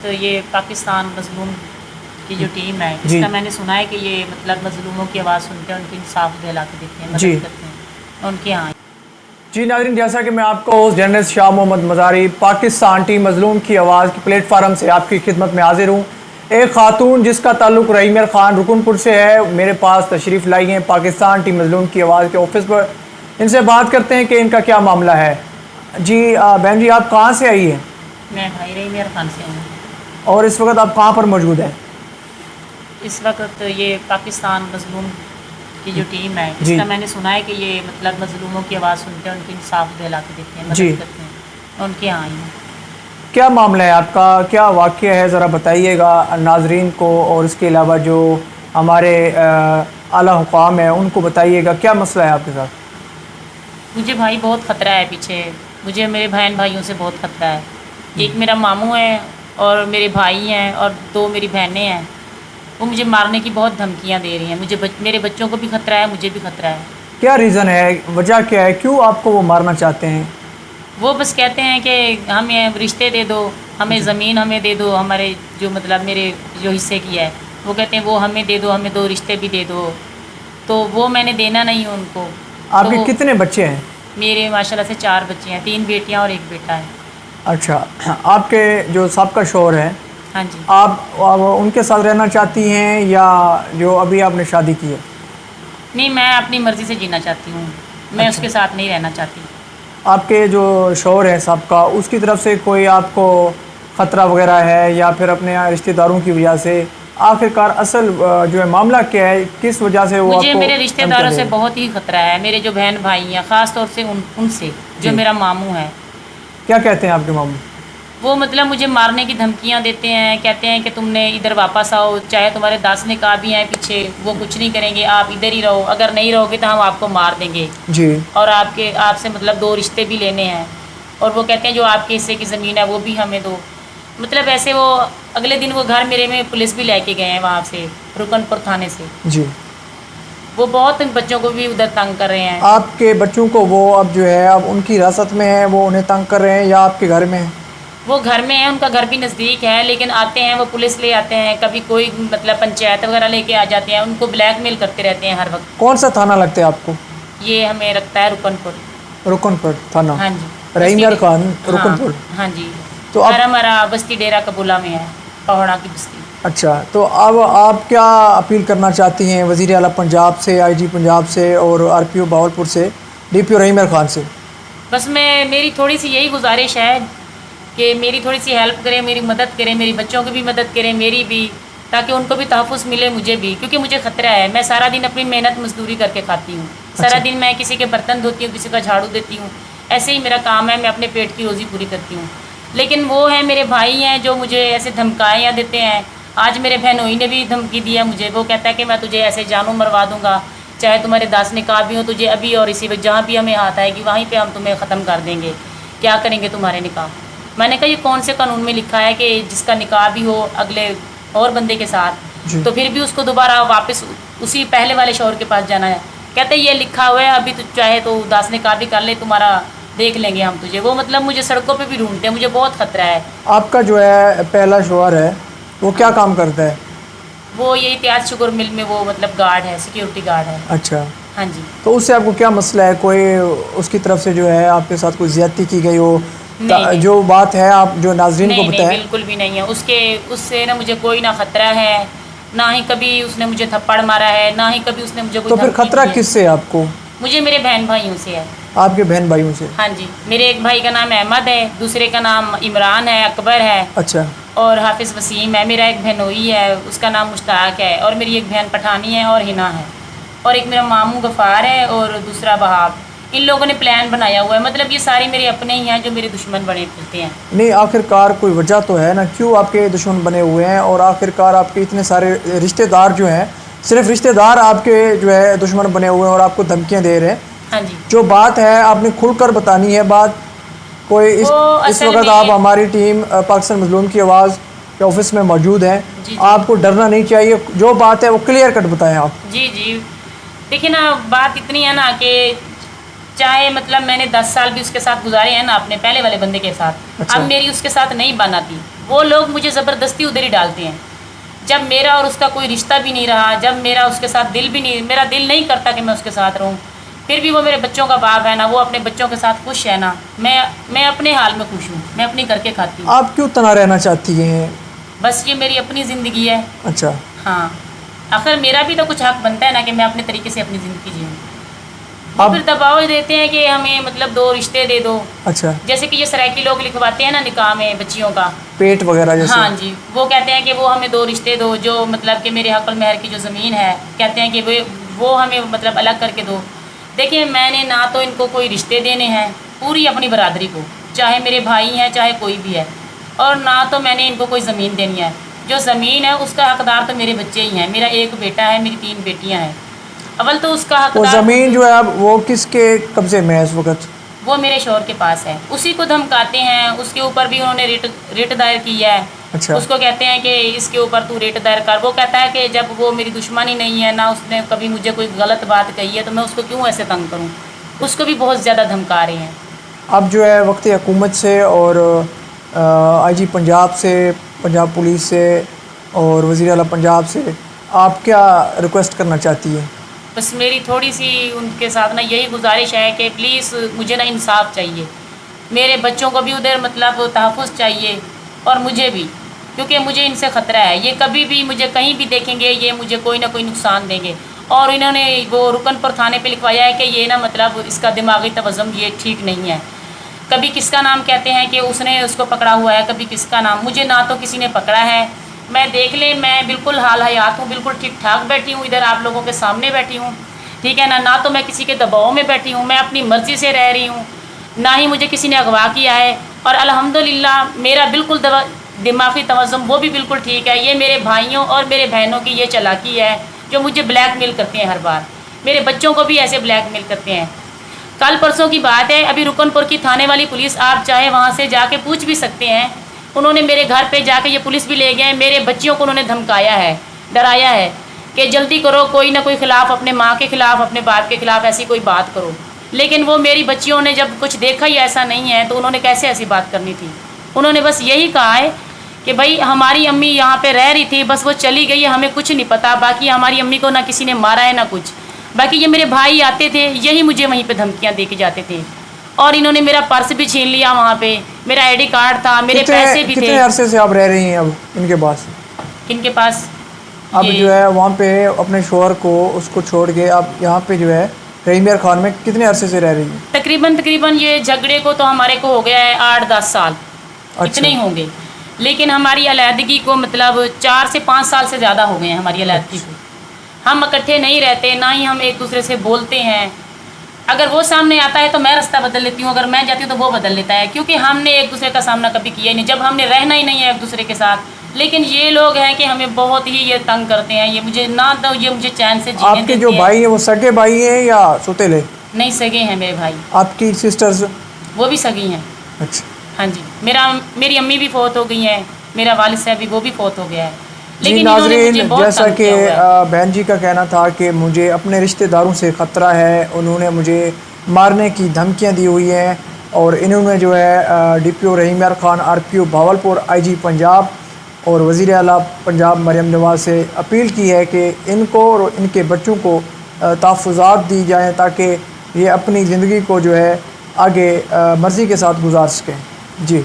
تو یہ پاکستان مظلوم کی جو ٹیم ہے اس کا میں نے سنا ہے کہ یہ مطلب مظلوموں کی آواز سنتے ہیں، ان کو انصاف دلا کے دیتے ہیں، مدد کرتے ہیں ان کے یہاں۔ جی ناظرین، جیسا کہ میں آپ کو جرنلسٹ شاہ محمد مزاری پاکستان ٹیم مظلوم کی آواز کی پلیٹ فارم سے آپ کی خدمت میں حاضر ہوں۔ ایک خاتون جس کا تعلق رحیمر خان رکن پور سے ہے میرے پاس تشریف لائی ہیں پاکستان ٹیم مظلوم کی آواز کے آفس پر۔ ان سے بات کرتے ہیں کہ ان کا کیا معاملہ ہے۔ جی بہن جی، آپ کہاں سے آئی ہیں؟ میں بھائی رحیمر خان سے ہوں۔ اور اس وقت آپ کہاں پر موجود ہیں؟ اس وقت یہ پاکستان مظلوم کی جو ٹیم ہے اس کا میں نے سنا ہے کہ یہ مطلب مظلوموں کی آواز سنتے ہیں، ان کو انصاف دلا کے دیتے ہیں، مدد کرتے ہیں، ان کے یہاں آئی ہوں۔ کیا معاملہ ہے آپ کا؟ کیا واقعہ ہے؟ ذرا بتائیے گا ناظرین کو، اور اس کے علاوہ جو ہمارے اعلیٰ حکام ہیں ان کو بتائیے گا کیا مسئلہ ہے آپ کے ساتھ؟ مجھے بھائی بہت خطرہ ہے پیچھے، مجھے میرے بہن بھائیوں سے بہت خطرہ ہے۔ ایک میرا ماموں ہے اور میرے بھائی ہیں اور دو میری بہنیں ہیں، وہ مجھے مارنے کی بہت دھمکیاں دے رہی ہیں۔ میرے بچوں کو بھی خطرہ ہے، مجھے بھی خطرہ ہے۔ کیا ریزن ہے، وجہ کیا ہے، کیوں آپ کو وہ مارنا چاہتے ہیں؟ وہ بس کہتے ہیں کہ ہمیں رشتے دے دو، ہمیں زمین ہمیں دے دو، ہمارے جو مطلب میرے جو حصے کی ہے وہ کہتے ہیں وہ ہمیں دے دو، ہمیں دو رشتے بھی دے دو، تو وہ میں نے دینا نہیں ان کو۔ آپ کے کتنے بچے ہیں؟ میرے ماشاءاللہ سے 4 بچے ہیں، 3 بیٹیاں اور 1 بیٹا ہے۔ اچھا، آپ کے جو سابقہ شوہر ہیں، ہاں جی، آپ ان کے ساتھ رہنا چاہتی ہیں یا جو ابھی آپ نے شادی کی ہے؟ نہیں، میں اپنی مرضی سے جینا چاہتی ہوں، میں اس کے ساتھ نہیں رہنا چاہتی۔ آپ کے جو شوہر ہے سابقہ، اس کی طرف سے کوئی آپ کو خطرہ وغیرہ ہے یا پھر اپنے رشتہ داروں کی وجہ سے؟ آخرکار اصل جو ہے معاملہ کیا ہے، کس وجہ سے وہ آپ کو؟ مجھے میرے رشتہ داروں سے بہت ہی خطرہ ہے، میرے جو بہن بھائی ہیں، خاص طور سے ان سے جو میرا ماموں ہے۔ کیا کہتے ہیں آپ کے ماموں؟ وہ مطلب مجھے مارنے کی دھمکیاں دیتے ہیں، کہتے ہیں کہ تم نے ادھر واپس آؤ، چاہے تمہارے 10 نکاح بھی ہیں پیچھے، وہ کچھ نہیں کریں گے، آپ ادھر ہی رہو، اگر نہیں رہو گے تو ہم آپ کو مار دیں گے۔ جی۔ اور آپ سے مطلب 2 رشتے بھی لینے ہیں، اور وہ کہتے ہیں جو آپ کے حصے کی زمین ہے وہ بھی ہمیں دو۔ مطلب ایسے وہ اگلے دن وہ گھر میرے میں پولیس بھی لے کے گئے ہیں وہاں سے، رکن پور تھانے سے۔ جی۔ وہ بہت بچوں کو بھی ادھر تنگ کر رہے ہیں۔ آپ کے بچوں کو وہ اب جو ہے اب ان کی حراست میں ہے، وہ انہیں تنگ کر رہے ہیں یا آپ کے گھر میں ہیں؟ وہ گھر میں ہیں، ان کا گھر بھی نزدیک ہے، لیکن آتے ہیں وہ پولیس لے آتے ہیں، کبھی کوئی مطلب پنچایت وغیرہ لے کے آ جاتے ہیں، ان کو بلیک میل کرتے رہتے ہیں ہر وقت۔ کون سا تھانہ لگتا ہے آپ کو؟ یہ ہمیں رکھتا ہے رکن پور۔ رکن پور تھانہ؟ ہاں جی، رحیمر خان رکن پور۔ ہاں جی، تو ہمارا بستی ڈیرہ قبولہ میں ہے، پہوڑا کی بستی۔ اچھا، تو اب آپ کیا اپیل کرنا چاہتی ہیں وزیر اعلیٰ پنجاب سے، آئی جی پنجاب سے اور آر پی او بہاولپور سے، ڈی پی او رحیمر خان سے؟ بس میری تھوڑی سی یہی گزارش ہے کہ میری تھوڑی سی ہیلپ کریں، میری مدد کریں، میری بچوں کی بھی مدد کریں، میری بھی، تاکہ ان کو بھی تحفظ ملے، مجھے بھی، کیونکہ مجھے خطرہ ہے۔ میں سارا دن اپنی محنت مزدوری کر کے کھاتی ہوں، سارا دن میں کسی کے برتن دھوتی ہوں، کسی کا جھاڑو دیتی ہوں، ایسے ہی میرا کام ہے، میں اپنے پیٹ کی روزی پوری کرتی ہوں۔ لیکن وہ ہیں میرے بھائی ہیں جو مجھے ایسے دھمکائیاں دیتے ہیں۔ آج میرے بہنوئی نے بھی دھمکی دی ہے مجھے، وہ کہتا ہے کہ میں تجھے ایسے جانوں مروا دوں گا، چاہے تمہارے 10 نکاح بھی ہوں، تجھے ابھی اور اسی وقت جہاں بھی ہمیں ہاتھ آئے گی وہیں پہ ہم تمہیں ختم کر دیں گے، کیا کریں گے تمہارے نکاح۔ میں نے کہا یہ کون سے قانون میں لکھا ہے کہ جس کا نکاح بھی ہو اگلے اور بندے کے ساتھ تو پھر بھی اس کو دوبارہ واپس اسی پہلے والے شوہر کے پاس جانا ہے؟ کہتے ہیں یہ لکھا ہوا ہے، ابھی تو چاہے تو 10 نکاح بھی کر لے، تمہارا دیکھ لیں گے ہم تجھے۔ وہ مطلب مجھے سڑکوں پہ بھی ڈھونڈتے ہیں، مجھے بہت خطرہ ہے۔ آپ کا جو ہے پہلا شوہر ہے وہ کیا کام کرتا ہے؟ وہ یہ اتحاد شوگر مل میں وہ مطلب گارڈ ہے، سیکیورٹی گارڈ ہے۔ اچھا، ہاں جی۔ تو اس سے آپ کو کیا مسئلہ ہے؟ کوئی اس کی طرف سے جو ہے آپ کے ساتھ کوئی زیادتی کی گئی ہو؟ جو بات ہے آپ جو ناظرین کو بتائیں۔ نہیں، بالکل بھی نہیں ہے۔ اس سے نہ مجھے کوئی نہ خطرہ ہے، نہ ہی کبھی اس نے مجھے تھپڑ مارا ہے، نہ ہی کبھی اس نے مجھے کوئی تو پھر خطرہ کس سے ہے آپ کو؟ مجھے میرے بہن بھائیوں سے ہے۔ آپ کے بہن بھائیوں سے؟ ہاں جی، میرے ایک بھائی کا نام احمد ہے، دوسرے کا نام عمران ہے، اکبر ہے، اچھا، اور حافظ وسیم ہے۔ میرا ایک بہنوئی ہے، اس کا نام مشتاق ہے، اور میری ایک بہن پٹھانی ہے اور ہنا ہے، اور ایک میرا ماموں غفار ہے اور دوسرا بہاب۔ ان لوگوں نے پلان بنایا ہوا ہے، مطلب یہ سارے میرے اپنے ہی ہیں جو میرے دشمن بنے پھرتے ہیں۔ نہیں، آخرکار کوئی وجہ تو ہے نا کیوں آپ کے دشمن بنے ہوئے ہیں، اور آخرکار آپ کے اتنے سارے رشتہ دار جو ہیں، صرف رشتہ دار آپ کے جو ہے دشمن بنے ہوئے ہیں اور آپ کو دھمکیاں دے رہے ہیں۔ ہاں جی، جو بات ہے آپ نے کھل کر بتانی ہے بات کوئی۔ اس وقت آپ ہماری ٹیم پاکستان مظلوم کی آواز کے آفس میں موجود ہیں، آپ کو ڈرنا نہیں چاہیے، جو بات ہے وہ کلیئر کٹ بتائیں آپ۔ جی، دیکھیں نا، بات اتنی ہے نا کہ چاہے مطلب میں نے 10 سال بھی اس کے ساتھ گزارے ہیں نا اپنے پہلے والے بندے کے ساتھ، اب میری اس کے ساتھ نہیں بناتی، وہ لوگ مجھے زبردستی ادھر ہی ڈالتے ہیں. جب میرا اور اس کا کوئی رشتہ بھی نہیں رہا، جب میرا اس کے ساتھ میرا دل نہیں کرتا کہ میں اس کے ساتھ رہوں، پھر بھی وہ میرے بچوں کا باپ ہے نا، وہ اپنے بچوں کے ساتھ خوش ہے نا. میں اپنے حال میں خوش ہوں، میں اپنی کر کے کھاتی ہوں. آپ کیوں تنہا رہنا چاہتی ہیں؟ بس یہ میری اپنی زندگی ہے. اچھا. ہاں، آخر میرا بھی تو کچھ حق بنتا ہے نا کہ میں اپنے طریقے سے اپنی زندگی جیوں. اب پھر دباؤ دیتے ہیں کہ ہمیں مطلب 2 رشتے دے دو. اچھا. جیسے کہ یہ سرائکی لوگ لکھواتے ہیں نا نکاح میں بچیوں کا، پیٹ وغیرہ جیسے. ہاں جی، وہ کہتے ہیں کہ وہ ہمیں 2 رشتے دو، جو مطلب کہ میرے حق المہر کی جو زمین ہے، کہتے ہیں کہ وہ ہمیں مطلب الگ کر کے دو. دیکھیں، میں نے نہ تو ان کو کوئی رشتے دینے ہیں پوری اپنی برادری کو، چاہے میرے بھائی ہیں چاہے کوئی بھی ہے، اور نہ تو میں نے ان کو کوئی زمین دینی ہے. جو زمین ہے اس کا حقدار تو میرے بچے ہی ہیں. میرا 1 بیٹا ہے، میری 3 بیٹیاں ہیں. اول تو اس کا وہ حقدار زمین جو ہے اب وہ کس کے قبضے میں ہے اس وقت؟ وہ میرے شوہر کے پاس ہے. اسی کو دھمکاتے ہیں، اس کے اوپر بھی انہوں نے ریٹ دائر کی ہے. اچھا. اس کو کہتے ہیں کہ اس کے اوپر تو ریٹ دائر کر. وہ کہتا ہے کہ جب وہ میری دشمنی نہیں ہے، نہ اس نے کبھی مجھے کوئی غلط بات کہی ہے، تو میں اس کو کیوں ایسے تنگ کروں. اس کو بھی بہت زیادہ دھمکا رہے ہیں. اب جو ہے وقت حکومت سے اور آئی جی پنجاب سے، پنجاب پولیس سے اور وزیر اعلیٰ پنجاب سے آپ کیا ریکویسٹ کرنا چاہتی ہیں؟ بس میری تھوڑی سی ان کے ساتھ نا یہی گزارش ہے کہ پلیز مجھے نا انصاف چاہیے. میرے بچوں کو بھی ادھر مطلب تحفظ چاہیے، اور مجھے بھی، کیونکہ مجھے ان سے خطرہ ہے. یہ کبھی بھی مجھے کہیں بھی دیکھیں گے، یہ مجھے کوئی نہ کوئی نقصان دیں گے. اور انہوں نے وہ رکن پر تھانے پہ لکھوایا ہے کہ یہ نا مطلب اس کا دماغی توازن یہ ٹھیک نہیں ہے. کبھی کس کا نام کہتے ہیں کہ اس نے اس کو پکڑا ہوا ہے، کبھی کس کا نام. مجھے نہ تو کسی نے پکڑا ہے. میں دیکھ لیں، میں بالکل حال حیات ہوں، بالکل ٹھیک ٹھاک بیٹھی ہوں، ادھر آپ لوگوں کے سامنے بیٹھی ہوں، ٹھیک ہے نا. نہ تو میں کسی کے دباؤ میں بیٹھی ہوں، میں اپنی مرضی سے رہ رہی ہوں، نہ ہی مجھے کسی نے اغوا کیا ہے. اور الحمدللہ میرا بالکل دماغی توازن وہ بھی بالکل ٹھیک ہے. یہ میرے بھائیوں اور میرے بہنوں کی یہ چالاکی ہے جو مجھے بلیک میل کرتے ہیں ہر بار. میرے بچوں کو بھی ایسے بلیک میل کرتے ہیں. کل پرسوں کی بات ہے، ابھی رکن پور کی تھانے والی پولیس، آپ چاہے وہاں سے جا کے پوچھ بھی سکتے ہیں، انہوں نے میرے گھر پہ جا کے، یہ پولیس بھی لے گئے ہیں، میرے بچیوں کو انہوں نے دھمکایا ہے، ڈرایا ہے کہ جلدی کرو، کوئی نہ کوئی خلاف، اپنے ماں کے خلاف، اپنے باپ کے خلاف ایسی کوئی بات کرو. لیکن وہ میری بچیوں نے جب کچھ دیکھا ہی ایسا نہیں ہے، تو انہوں نے کیسے ایسی بات کرنی تھی. انہوں نے بس یہی کہا ہے کہ بھائی ہماری امی یہاں پہ رہ رہی تھی، بس وہ چلی گئی ہے، ہمیں کچھ نہیں پتا. باقی ہماری امی کو نہ کسی نے مارا ہے نہ کچھ. باقی یہ میرے بھائی آتے تھے، یہی مجھے وہیں پہ دھمکیاں دے کے جاتے تھے. اور انہوں نے میرا پرس بھی چھین لیا وہاں پہ، میرا آئی ڈی کارڈ تھا، میرے پیسے بھی تھے. کتنے عرصے سے آپ رہ رہی ہیں اب ان کے پاس؟ کن کے پاس؟ اب جو ہے وہاں پہ اپنے شوہر کو، اس کو چھوڑ کے آپ یہاں پہ جو ہے رحیم خان میں کتنے عرصے سے رہ رہی ہیں؟ تقریباً یہ جھگڑے کو تو ہمارے کو ہو گیا ہے 8-10 سال، اتنے ہی ہوں گے. لیکن ہماری علیحدگی کو مطلب 4 سے 5 سال سے زیادہ ہو گئے ہیں ہماری علیحدگی کو. ہم اکٹھے نہیں رہتے، نہ ہی ہم ایک دوسرے سے بولتے ہیں. اگر وہ سامنے آتا ہے تو میں راستہ بدل لیتی ہوں، اگر میں جاتی ہوں تو وہ بدل لیتا ہے، کیونکہ ہم نے ایک دوسرے کا سامنا کبھی کیا ہی نہیں، جب ہم نے رہنا ہی نہیں ہے ایک دوسرے کے ساتھ. لیکن یہ لوگ ہیں کہ ہمیں بہت ہی یہ تنگ کرتے ہیں. یہ مجھے نہ تو یہ مجھے چین سے جینے آپ کے جو بھائی ہیں وہ سگے بھائی ہیں یا سوتیلے؟ نہیں، سگے ہیں میرے بھائی. آپ کی سسٹرز؟ وہ بھی سگی ہیں. اچھا. ہاں جی، میری امی بھی فوت ہو گئی ہیں، میرا والد صاحب بھی، وہ بھی فوت ہو گیا ہے. جی لیکن انہوں نے مجھے ناظرین، بہت جیسا تنگ کہ کیا ہوا ہے. بہن جی کا کہنا تھا کہ مجھے اپنے رشتہ داروں سے خطرہ ہے، انہوں نے مجھے مارنے کی دھمکیاں دی ہوئی ہیں، اور انہوں نے جو ہے ڈی پی او رحیم خان، آر پی او بھاولپور، آئی جی پنجاب اور وزیر اعلیٰ پنجاب مریم نواز سے اپیل کی ہے کہ ان کو اور ان کے بچوں کو تحفظات دی جائیں تاکہ یہ اپنی زندگی کو جو ہے آگے مرضی کے ساتھ گزار سکیں. جی.